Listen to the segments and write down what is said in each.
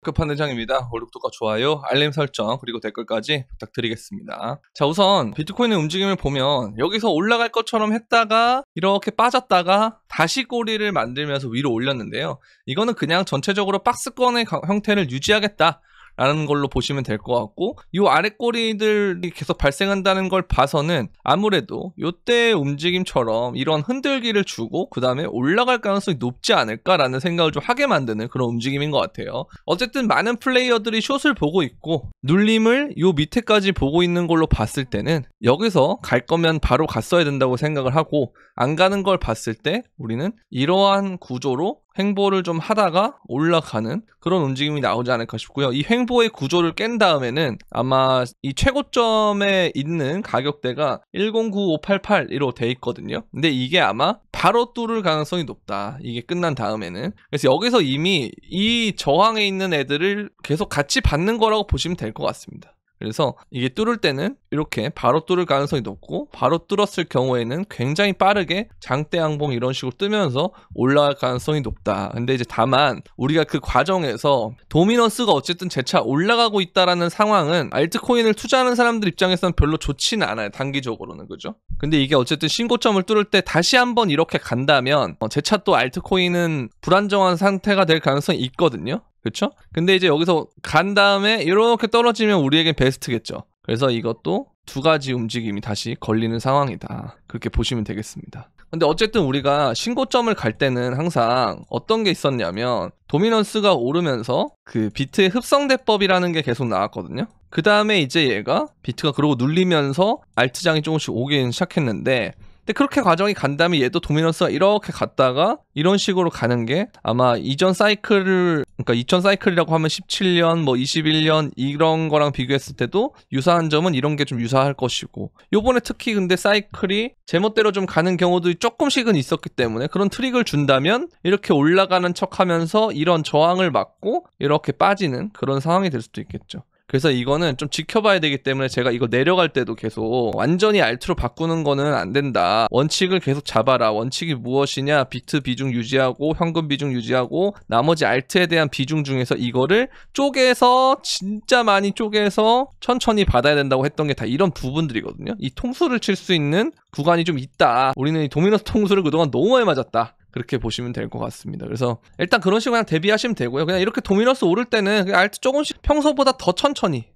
급한 대장입니다. 구독과 좋아요, 알림 설정, 그리고 댓글까지 부탁드리겠습니다. 자, 우선 비트코인의 움직임을 보면 여기서 올라갈 것처럼 했다가 이렇게 빠졌다가 다시 꼬리를 만들면서 위로 올렸는데요. 이거는 그냥 전체적으로 박스권의 형태를 유지하겠다 라는 걸로 보시면 될 것 같고, 이 아래 꼬리들이 계속 발생한다는 걸 봐서는 아무래도 이때의 움직임처럼 이런 흔들기를 주고 그 다음에 올라갈 가능성이 높지 않을까라는 생각을 좀 하게 만드는 그런 움직임인 것 같아요. 어쨌든 많은 플레이어들이 숏을 보고 있고 눌림을 이 밑에까지 보고 있는 걸로 봤을 때는 여기서 갈 거면 바로 갔어야 된다고 생각을 하고, 안 가는 걸 봤을 때 우리는 이러한 구조로 횡보를 좀 하다가 올라가는 그런 움직임이 나오지 않을까 싶고요. 이 횡보의 구조를 깬 다음에는 아마 이 최고점에 있는 가격대가 109588으로 돼 있거든요. 근데 이게 아마 바로 뚫을 가능성이 높다, 이게 끝난 다음에는. 그래서 여기서 이미 이 저항에 있는 애들을 계속 같이 받는 거라고 보시면 될 것 같습니다. 그래서 이게 뚫을 때는 이렇게 바로 뚫을 가능성이 높고, 바로 뚫었을 경우에는 굉장히 빠르게 장대 양봉 이런 식으로 뜨면서 올라갈 가능성이 높다. 근데 이제 다만 우리가 그 과정에서 도미넌스가 어쨌든 재차 올라가고 있다라는 상황은 알트코인을 투자하는 사람들 입장에서는 별로 좋지는 않아요, 단기적으로는. 그죠? 근데 이게 어쨌든 신고점을 뚫을 때 다시 한번 이렇게 간다면 재차 또 알트코인은 불안정한 상태가 될 가능성이 있거든요. 그쵸? 근데 이제 여기서 간 다음에 이렇게 떨어지면 우리에겐 베스트겠죠. 그래서 이것도 두 가지 움직임이 다시 걸리는 상황이다, 그렇게 보시면 되겠습니다. 근데 어쨌든 우리가 신고점을 갈 때는 항상 어떤 게 있었냐면, 도미넌스가 오르면서 그 비트의 흡성대법이라는 게 계속 나왔거든요. 그 다음에 이제 얘가 비트가 그러고 눌리면서 알트장이 조금씩 오긴 시작했는데, 근데 그렇게 과정이 간 다음에 얘도 도미넌스가 이렇게 갔다가 이런 식으로 가는 게 아마 이전 사이클을, 그러니까 2000 사이클이라고 하면 17년, 뭐 21년 이런 거랑 비교했을 때도 유사한 점은 이런 게 좀 유사할 것이고, 요번에 특히 근데 사이클이 제멋대로 좀 가는 경우도 조금씩은 있었기 때문에 그런 트릭을 준다면 이렇게 올라가는 척 하면서 이런 저항을 막고 이렇게 빠지는 그런 상황이 될 수도 있겠죠. 그래서 이거는 좀 지켜봐야 되기 때문에 제가 이거 내려갈 때도 계속 완전히 알트로 바꾸는 거는 안 된다, 원칙을 계속 잡아라. 원칙이 무엇이냐, 비트 비중 유지하고 현금 비중 유지하고 나머지 알트에 대한 비중 중에서 이거를 쪼개서, 진짜 많이 쪼개서 천천히 받아야 된다고 했던 게 다 이런 부분들이거든요. 이 통수를 칠 수 있는 구간이 좀 있다. 우리는 이 도미넌스 통수를 그동안 너무 많이 맞았다, 그렇게 보시면 될 것 같습니다. 그래서 일단 그런 식으로 그냥 대비하시면 되고요. 그냥 이렇게 도미넌스 오를 때는 그냥 알트 조금씩 평소보다 더 천천히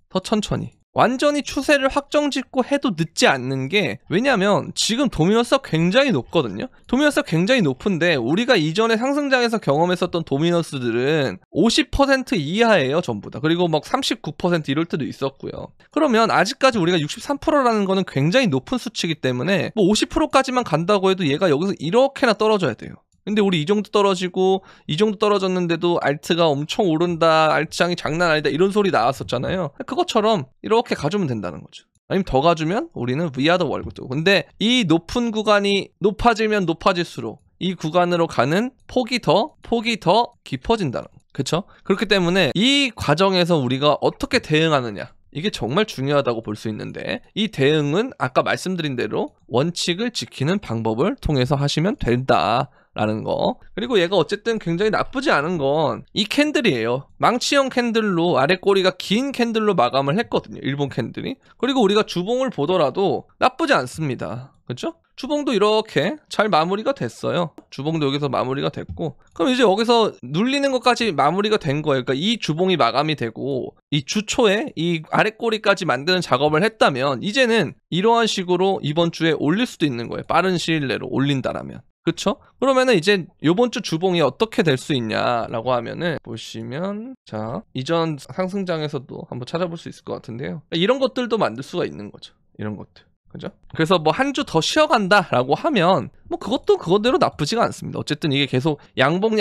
완전히 추세를 확정짓고 해도 늦지 않는 게, 왜냐면 지금 도미넌스가 굉장히 높거든요. 도미넌스가 굉장히 높은데 우리가 이전에 상승장에서 경험했었던 도미넌스들은 50% 이하예요, 전부 다. 그리고 막 39% 이럴 때도 있었고요. 그러면 아직까지 우리가 63%라는 거는 굉장히 높은 수치이기 때문에 뭐 50%까지만 간다고 해도 얘가 여기서 이렇게나 떨어져야 돼요. 근데 우리 이 정도 떨어지고 이 정도 떨어졌는데도 알트가 엄청 오른다, 알트장이 장난 아니다, 이런 소리 나왔었잖아요. 그것처럼 이렇게 가주면 된다는 거죠. 아니면 더 가주면 우리는 위아더 월급도. 근데 이 높은 구간이 높아지면 높아질수록 이 구간으로 가는 폭이 더 깊어진다는 거. 그쵸? 그렇기 때문에 이 과정에서 우리가 어떻게 대응하느냐, 이게 정말 중요하다고 볼 수 있는데, 이 대응은 아까 말씀드린 대로 원칙을 지키는 방법을 통해서 하시면 된다 라는 거. 그리고 얘가 어쨌든 굉장히 나쁘지 않은 건 이 캔들이에요. 망치형 캔들로, 아래 꼬리가 긴 캔들로 마감을 했거든요, 일본 캔들이. 그리고 우리가 주봉을 보더라도 나쁘지 않습니다. 그렇죠? 주봉도 이렇게 잘 마무리가 됐어요. 주봉도 여기서 마무리가 됐고, 그럼 이제 여기서 눌리는 것까지 마무리가 된 거예요. 그러니까 이 주봉이 마감이 되고 이 주초에 이 아랫꼬리까지 만드는 작업을 했다면 이제는 이러한 식으로 이번 주에 올릴 수도 있는 거예요. 빠른 시일 내로 올린다라면. 그쵸? 그러면은 이제 요번 주 주봉이 어떻게 될 수 있냐라고 하면은, 보시면 자, 이전 상승장에서도 한번 찾아볼 수 있을 것 같은데요. 이런 것들도 만들 수가 있는 거죠, 이런 것들. 그죠? 그래서 뭐 한 주 더 쉬어간다 라고 하면 뭐 그것도 그거대로 나쁘지가 않습니다. 어쨌든 이게 계속 양봉이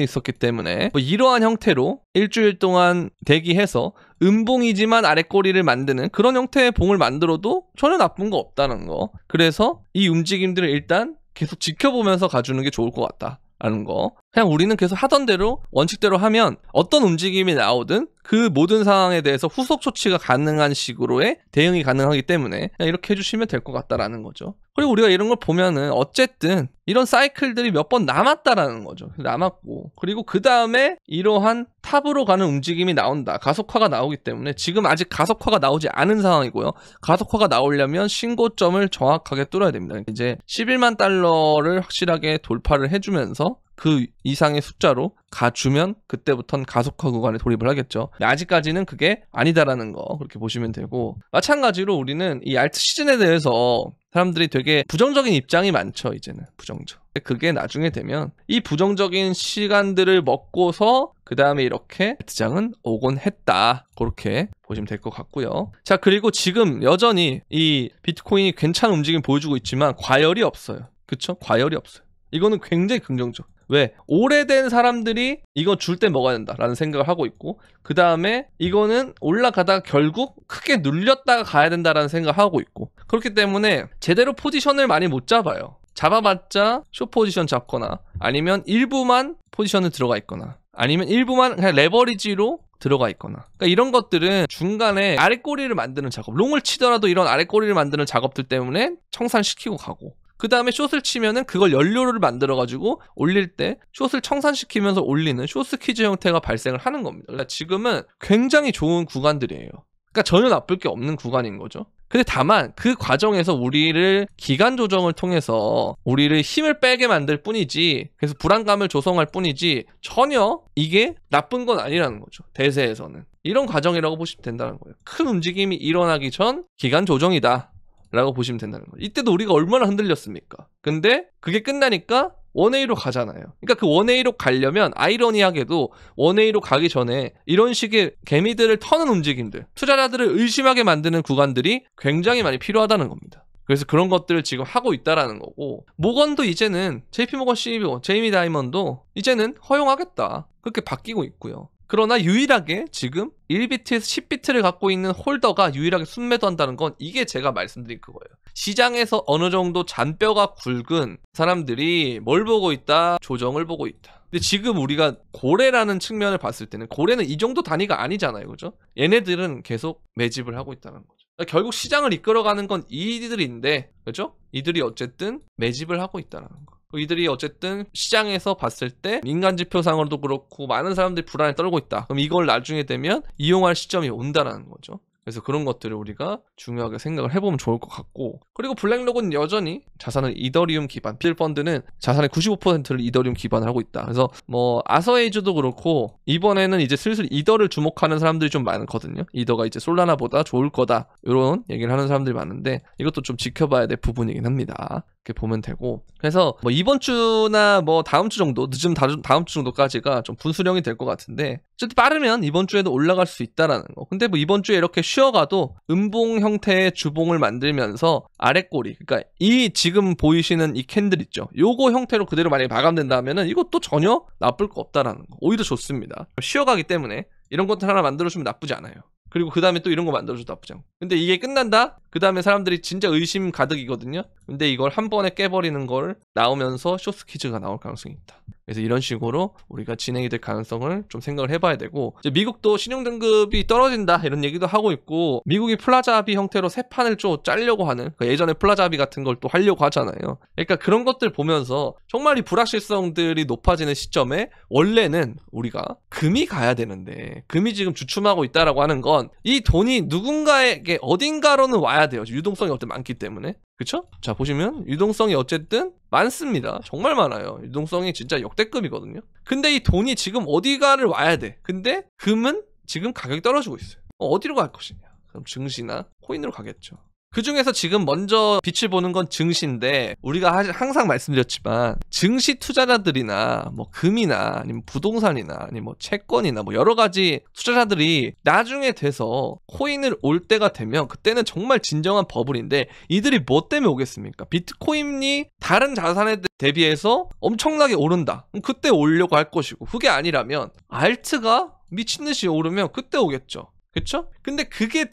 있었기 때문에 뭐 이러한 형태로 일주일 동안 대기해서 음봉이지만 아랫꼬리를 만드는 그런 형태의 봉을 만들어도 전혀 나쁜 거 없다는 거. 그래서 이 움직임들을 일단 계속 지켜보면서 가주는 게 좋을 것 같다 라는 거. 그냥 우리는 계속 하던 대로 원칙대로 하면 어떤 움직임이 나오든 그 모든 상황에 대해서 후속 조치가 가능한 식으로의 대응이 가능하기 때문에 그냥 이렇게 해주시면 될 것 같다라는 거죠. 그리고 우리가 이런 걸 보면은 어쨌든 이런 사이클들이 몇 번 남았다라는 거죠. 남았고, 그리고 그 다음에 이러한 탑으로 가는 움직임이 나온다. 가속화가 나오기 때문에 지금 아직 가속화가 나오지 않은 상황이고요. 가속화가 나오려면 신고점을 정확하게 뚫어야 됩니다. 이제 11만 달러를 확실하게 돌파를 해주면서 그 이상의 숫자로 가주면 그때부터는 가속화 구간에 돌입을 하겠죠. 아직까지는 그게 아니다라는 거 그렇게 보시면 되고, 마찬가지로 우리는 이 알트 시즌에 대해서 사람들이 되게 부정적인 입장이 많죠. 이제는 부정적. 그게 나중에 되면 이 부정적인 시간들을 먹고서 그 다음에 이렇게 알트장은 오곤 했다. 그렇게 보시면 될 것 같고요. 자, 그리고 지금 여전히 이 비트코인이 괜찮은 움직임 보여주고 있지만 과열이 없어요. 그쵸? 과열이 없어요. 이거는 굉장히 긍정적. 왜? 오래된 사람들이 이거 줄 때 먹어야 된다라는 생각을 하고 있고, 그 다음에 이거는 올라가다가 결국 크게 눌렸다가 가야 된다라는 생각을 하고 있고, 그렇기 때문에 제대로 포지션을 많이 못 잡아요. 잡아봤자 숏 포지션 잡거나 아니면 일부만 포지션을 들어가 있거나 아니면 일부만 그냥 레버리지로 들어가 있거나, 그러니까 이런 것들은 중간에 아랫꼬리를 만드는 작업, 롱을 치더라도 이런 아랫꼬리를 만드는 작업들 때문에 청산시키고 가고, 그 다음에 숏을 치면은 그걸 연료를 만들어가지고 올릴 때 숏을 청산시키면서 올리는 숏스퀴즈 형태가 발생을 하는 겁니다. 그러니까 지금은 굉장히 좋은 구간들이에요. 그러니까 전혀 나쁠 게 없는 구간인 거죠. 근데 다만 그 과정에서 우리를 기간 조정을 통해서 우리를 힘을 빼게 만들 뿐이지, 그래서 불안감을 조성할 뿐이지 전혀 이게 나쁜 건 아니라는 거죠. 대세에서는 이런 과정이라고 보시면 된다는 거예요. 큰 움직임이 일어나기 전 기간 조정이다 라고 보시면 된다는 거예요. 이때도 우리가 얼마나 흔들렸습니까? 근데 그게 끝나니까 1A로 가잖아요. 그러니까 그 1A로 가려면 아이러니하게도 1A로 가기 전에 이런 식의 개미들을 터는 움직임들, 투자자들을 의심하게 만드는 구간들이 굉장히 많이 필요하다는 겁니다. 그래서 그런 것들을 지금 하고 있다라는 거고, 모건도 이제는 JP모건 CEO 제이미 다이먼도 이제는 허용하겠다 그렇게 바뀌고 있고요. 그러나 유일하게 지금 1비트에서 10비트를 갖고 있는 홀더가 유일하게 순매도한다는 건 이게 제가 말씀드린 그거예요. 시장에서 어느 정도 잔뼈가 굵은 사람들이 뭘 보고 있다? 조정을 보고 있다. 근데 지금 우리가 고래라는 측면을 봤을 때는 고래는 이 정도 단위가 아니잖아요. 그죠? 얘네들은 계속 매집을 하고 있다는 거죠. 그러니까 결국 시장을 이끌어가는 건 이들인데, 그죠? 이들이 어쨌든 매집을 하고 있다는 거. 이들이 어쨌든 시장에서 봤을 때 민간 지표상으로도 그렇고 많은 사람들이 불안에 떨고 있다. 그럼 이걸 나중에 되면 이용할 시점이 온다라는 거죠. 그래서 그런 것들을 우리가 중요하게 생각을 해보면 좋을 것 같고, 그리고 블랙록은 여전히 자산을 이더리움 기반, 필펀드는 자산의 95%를 이더리움 기반을 하고 있다. 그래서 뭐 아서에이즈도 그렇고 이번에는 이제 슬슬 이더를 주목하는 사람들이 좀 많거든요. 이더가 이제 솔라나보다 좋을 거다 이런 얘기를 하는 사람들이 많은데 이것도 좀 지켜봐야 될 부분이긴 합니다. 이렇게 보면 되고, 그래서 뭐 이번 주나 뭐 다음 주 정도, 늦으면 다음 주 정도까지가 좀 분수령이 될 것 같은데, 어쨌든 빠르면 이번 주에도 올라갈 수 있다라는 거. 근데 뭐 이번 주에 이렇게 쉬어가도 음봉 형태의 주봉을 만들면서 아랫꼬리, 그러니까 이 지금 보이시는 이 캔들 있죠, 요거 형태로 그대로 만약에 마감된다면은 이것도 전혀 나쁠 거 없다라는 거, 오히려 좋습니다. 쉬어가기 때문에 이런 것들 하나 만들어주면 나쁘지 않아요. 그리고 그 다음에 또 이런 거 만들어줘도 나쁘지 않고. 근데 이게 끝난다? 그 다음에 사람들이 진짜 의심 가득이거든요. 근데 이걸 한 번에 깨버리는 걸 나오면서 숏스퀴즈가 나올 가능성이 있다. 그래서 이런 식으로 우리가 진행이 될 가능성을 좀 생각을 해봐야 되고, 이제 미국도 신용등급이 떨어진다 이런 얘기도 하고 있고, 미국이 플라자비 형태로 새 판을 좀 짜려고 하는, 그러니까 예전에 플라자비 같은 걸 또 하려고 하잖아요. 그러니까 그런 것들 보면서 정말 이 불확실성들이 높아지는 시점에 원래는 우리가 금이 가야 되는데, 금이 지금 주춤하고 있다라고 하는 건 이 돈이 누군가에게 어딘가로는 와야 돼요. 유동성이 어쨌든 많기 때문에. 그쵸? 자, 보시면 유동성이 어쨌든 많습니다. 정말 많아요. 유동성이 진짜 역대급이거든요. 근데 이 돈이 지금 어디가를 와야 돼. 근데 금은 지금 가격이 떨어지고 있어요. 어디로 갈 것이냐? 그럼 증시나 코인으로 가겠죠. 그 중에서 지금 먼저 빛을 보는 건 증시인데, 우리가 항상 말씀드렸지만 증시 투자자들이나 뭐 금이나 아니면 부동산이나 아니면 뭐 채권이나 뭐 여러 가지 투자자들이 나중에 돼서 코인을 올 때가 되면 그때는 정말 진정한 버블인데, 이들이 뭐 때문에 오겠습니까? 비트코인이 다른 자산에 대비해서 엄청나게 오른다. 그럼 그때 오려고 할 것이고, 그게 아니라면 알트가 미친듯이 오르면 그때 오겠죠. 그쵸? 근데 그게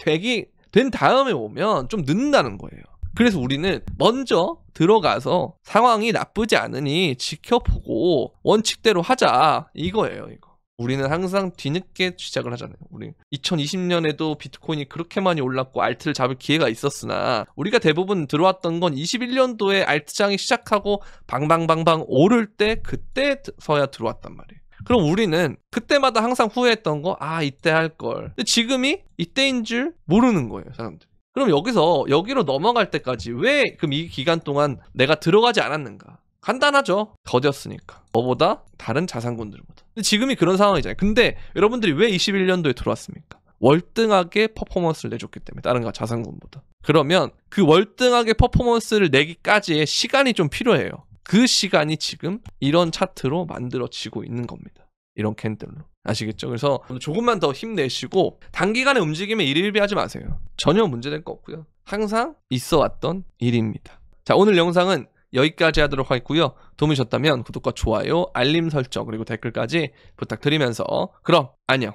된 다음에 오면 좀 늦는다는 거예요. 그래서 우리는 먼저 들어가서 상황이 나쁘지 않으니 지켜보고 원칙대로 하자 이거예요. 이거. 우리는 항상 뒤늦게 시작을 하잖아요. 우리 2020년에도 비트코인이 그렇게 많이 올랐고 알트를 잡을 기회가 있었으나 우리가 대부분 들어왔던 건 21년도에 알트장이 시작하고 방방방방 오를 때 그때서야 들어왔단 말이에요. 그럼 우리는 그때마다 항상 후회했던 거, 이때 할 걸. 근데 지금이 이때인 줄 모르는 거예요, 사람들. 그럼 여기로 넘어갈 때까지 왜 그럼 이 기간 동안 내가 들어가지 않았는가? 간단하죠. 더뎠으니까. 뭐보다? 다른 자산군들보다. 근데 지금이 그런 상황이잖아요. 근데 여러분들이 왜 21년도에 들어왔습니까? 월등하게 퍼포먼스를 내줬기 때문에 다른 자산군보다. 그러면 그 월등하게 퍼포먼스를 내기까지의 시간이 좀 필요해요. 그 시간이 지금 이런 차트로 만들어지고 있는 겁니다. 이런 캔들로. 아시겠죠? 그래서 조금만 더 힘내시고 단기간에 움직임에 일일비하지 마세요. 전혀 문제될 거 없고요. 항상 있어왔던 일입니다. 자, 오늘 영상은 여기까지 하도록 하겠고요. 도움이 되셨다면 구독과 좋아요, 알림 설정 그리고 댓글까지 부탁드리면서 그럼 안녕.